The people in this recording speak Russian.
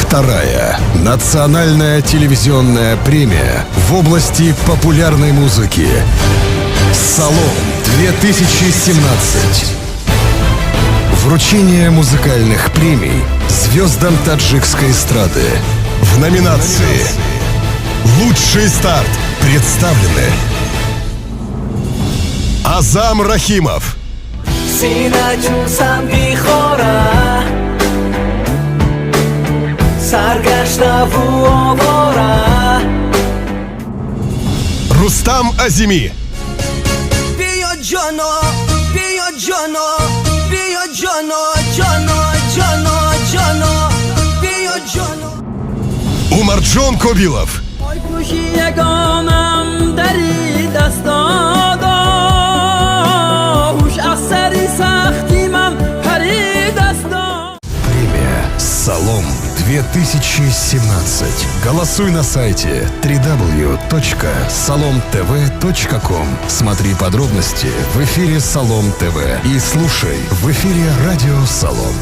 Вторая национальная телевизионная премия в области популярной музыки. «Салон-2017». Вручение музыкальных премий звездам таджикской эстрады. В номинации «Лучший старт» представлены Азам Рахимов, Рустам Азими, Умарджон Кобилов, премия «Салон-2017». Голосуй на сайте www.salomtv.com. Смотри подробности в эфире Салом ТВ и слушай в эфире радио Салом.